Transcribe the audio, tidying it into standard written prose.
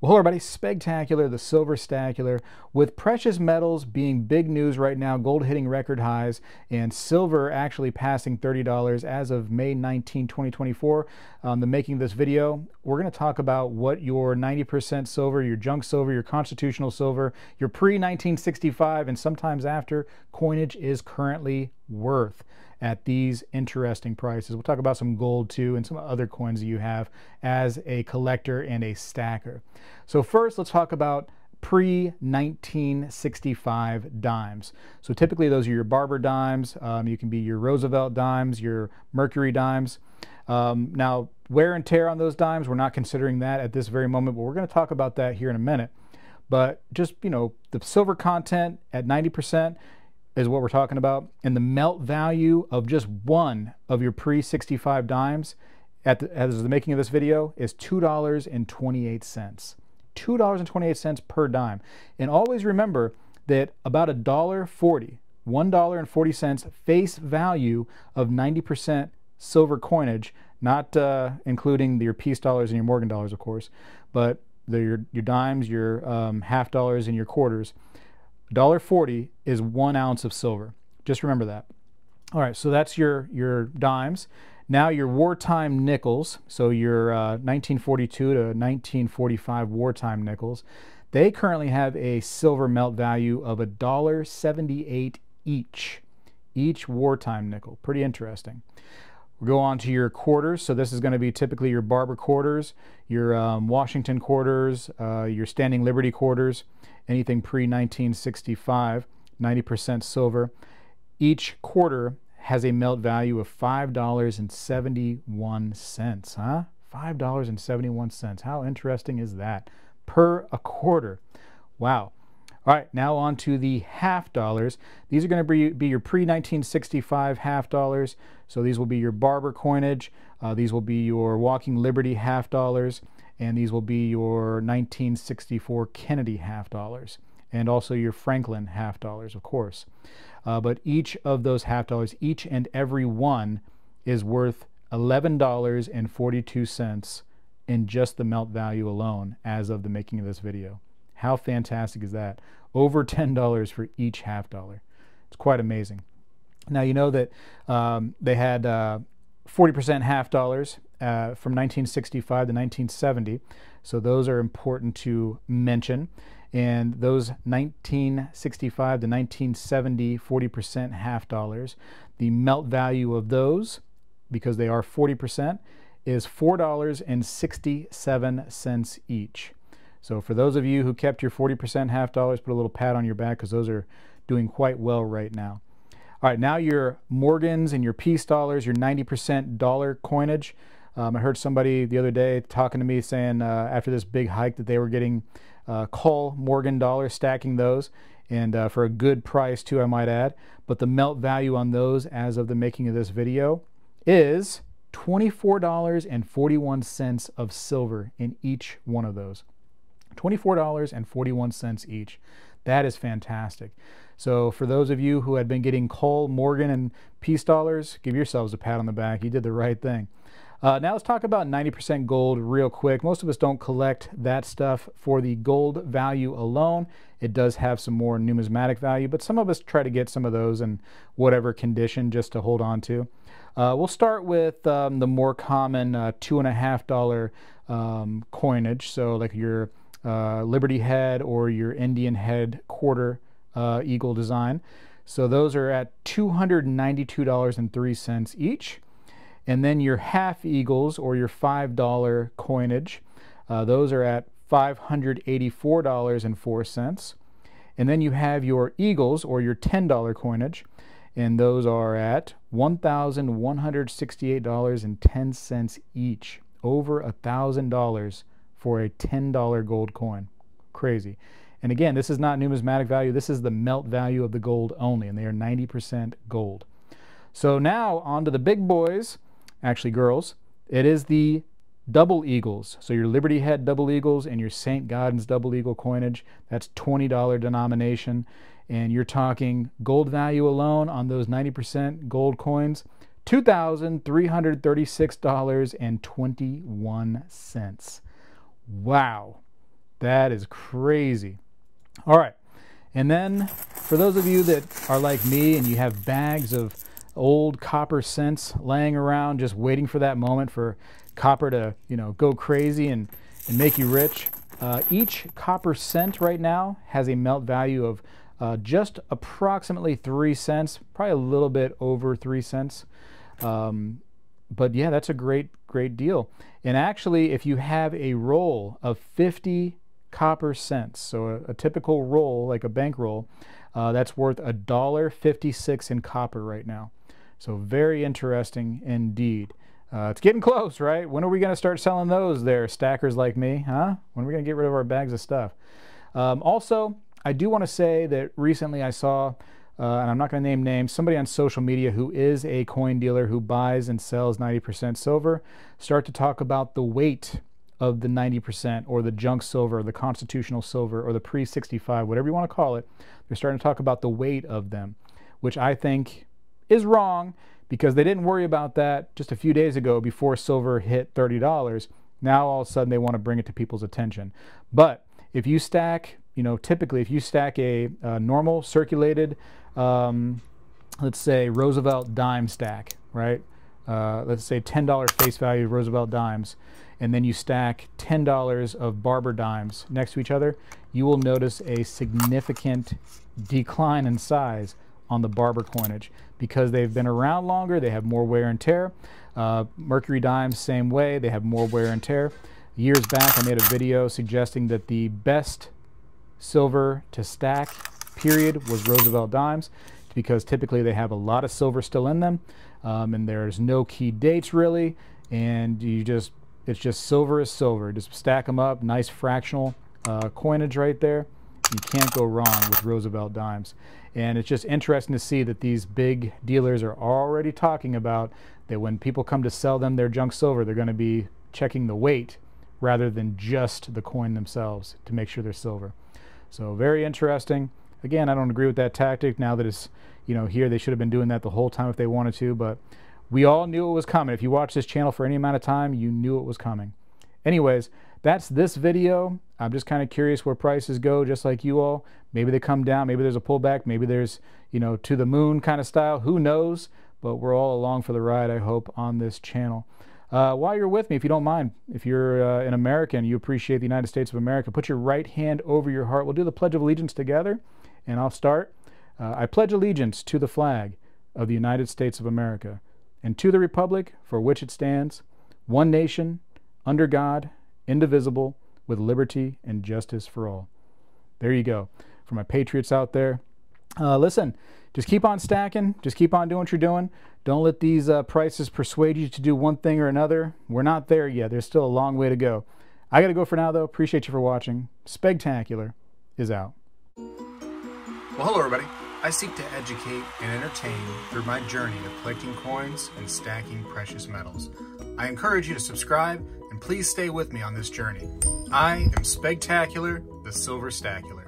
Well, hello everybody, Spegtacular, the Silver Stacular. With precious metals being big news right now, gold hitting record highs, and silver actually passing $30 as of May 19, 2024. The making of this video, we're going to talk about what your 90% silver, your junk silver, your constitutional silver, your pre-1965, and sometimes after coinage is currently worth at these interesting prices. We'll talk about some gold too and some other coins that you have as a collector and a stacker. So first, let's talk about pre-1965 dimes. So typically those are your Barber dimes. You can be your Roosevelt dimes, your Mercury dimes. Now, wear and tear on those dimes, we're not considering that at this very moment, but we're going to talk about that here in a minute. But just, you know, the silver content at 90% is what we're talking about, and the melt value of just one of your pre-65 dimes as the making of this video is $2.28. $2.28 per dime. And always remember that about $1.40 face value of 90% silver coinage, not including your piece dollars and your Morgan dollars, of course, but your dimes, your half dollars, and your quarters. $1.40 is 1 ounce of silver. Just remember that. All right, so that's your dimes. Now your wartime nickels, so your 1942 to 1945 wartime nickels, they currently have a silver melt value of $1.78 each wartime nickel. Pretty interesting. We'll go on to your quarters. So this is going to be typically your Barber quarters, your Washington quarters, your Standing Liberty quarters, anything pre-1965, 90% silver. Each quarter has a melt value of $5.71, huh? $5.71. How interesting is that? Per a quarter. Wow. All right, now on to the half dollars. These are going to be your pre-1965 half dollars. So these will be your Barber coinage. These will be your Walking Liberty half dollars. And these will be your 1964 Kennedy half dollars. And also your Franklin half dollars, of course. But each of those half dollars, each and every one, is worth $11.42 in just the melt value alone as of the making of this video. How fantastic is that? Over $10 for each half dollar. It's quite amazing. Now you know that they had 40% half dollars from 1965 to 1970. So those are important to mention. And those 1965 to 1970 40% half dollars, the melt value of those, because they are 40%, is $4.67 each. So for those of you who kept your 40% half dollars, put a little pat on your back because those are doing quite well right now. All right, now your Morgans and your piece dollars, your 90% dollar coinage. I heard somebody the other day talking to me saying after this big hike that they were getting call Morgan dollars, stacking those, and for a good price too, I might add. But the melt value on those as of the making of this video is $24.41 of silver in each one of those. $24.41 each. That is fantastic. So for those of you who had been getting Cole, Morgan, and piece dollars, give yourselves a pat on the back. You did the right thing. Now let's talk about 90% gold real quick. Most of us don't collect that stuff for the gold value alone. It does have some more numismatic value, but some of us try to get some of those in whatever condition just to hold on to. We'll start with the more common $2.50 coinage. So like your Liberty head or your Indian head quarter eagle design. So those are at $292.03 each. And then your half eagles or your $5 coinage, those are at $584.04. And then you have your eagles or your $10 coinage, and those are at $1,168.10 each. Over $1,000 for a $10 gold coin. Crazy. And again, this is not numismatic value. This is the melt value of the gold only, and they are 90% gold. So now on to the big boys. Actually girls, it is the double eagles. So your Liberty head double eagles and your St. Gaudens double eagle coinage, that's $20 denomination. And you're talking gold value alone on those 90% gold coins, $2,336.21. Wow. That is crazy. All right. And then for those of you that are like me and you have bags of old copper cents laying around just waiting for that moment for copper to, you know, go crazy and make you rich, each copper cent right now has a melt value of just approximately 3 cents, probably a little bit over 3 cents. But yeah, that's a great deal. And actually, if you have a roll of 50 copper cents, so a typical roll, like a bank roll, that's worth $1.56 in copper right now. So very interesting indeed. It's getting close, right? When are we going to start selling those there, stackers like me, huh? When are we going to get rid of our bags of stuff? Also, I do want to say that recently I saw, and I'm not going to name names, somebody on social media who is a coin dealer who buys and sells 90% silver start to talk about the weight of the 90% or the junk silver, or the constitutional silver, or the pre-65, whatever you want to call it. They're starting to talk about the weight of them, which I think is wrong, because they didn't worry about that just a few days ago before silver hit $30. Now all of a sudden they want to bring it to people's attention. But if you stack, you know, typically if you stack a normal circulated, let's say Roosevelt dime stack, right? Let's say $10 face value Roosevelt dimes, and then you stack $10 of Barber dimes next to each other, you will notice a significant decline in size on the Barber coinage because they've been around longer, they have more wear and tear. Mercury dimes, same way, they have more wear and tear. Years back, I made a video suggesting that the best silver to stack, period, was Roosevelt dimes, because typically they have a lot of silver still in them, and there's no key dates really, and it's just silver is silver. Just stack them up, nice fractional coinage right there. You can't go wrong with Roosevelt dimes. And it's just interesting to see that these big dealers are already talking about that when people come to sell them their junk silver, they're going to be checking the weight rather than just the coin themselves to make sure they're silver. So very interesting. Again, I don't agree with that tactic. Now that it's, you know, here, they should have been doing that the whole time if they wanted to, but we all knew it was coming. If you watch this channel for any amount of time, you knew it was coming. Anyways, that's this video. I'm just kind of curious where prices go, just like you all. Maybe they come down, maybe there's a pullback, maybe there's, you know, to the moon kind of style. Who knows? But we're all along for the ride, I hope, on this channel. While you're with me, if you don't mind, if you're an American, you appreciate the United States of America, put your right hand over your heart. We'll do the Pledge of Allegiance together, and I'll start. I pledge allegiance to the flag of the United States of America and to the republic for which it stands, one nation, under God, indivisible, with liberty and justice for all. There you go. For my patriots out there, listen, just keep on stacking. Just keep on doing what you're doing. Don't let these prices persuade you to do one thing or another. We're not there yet. There's still a long way to go. I got to go for now, though. Appreciate you for watching. Spegtacular is out. Well, hello, everybody. I seek to educate and entertain through my journey of collecting coins and stacking precious metals. I encourage you to subscribe, and please stay with me on this journey. I am Spegtacular, the Silver Stacular.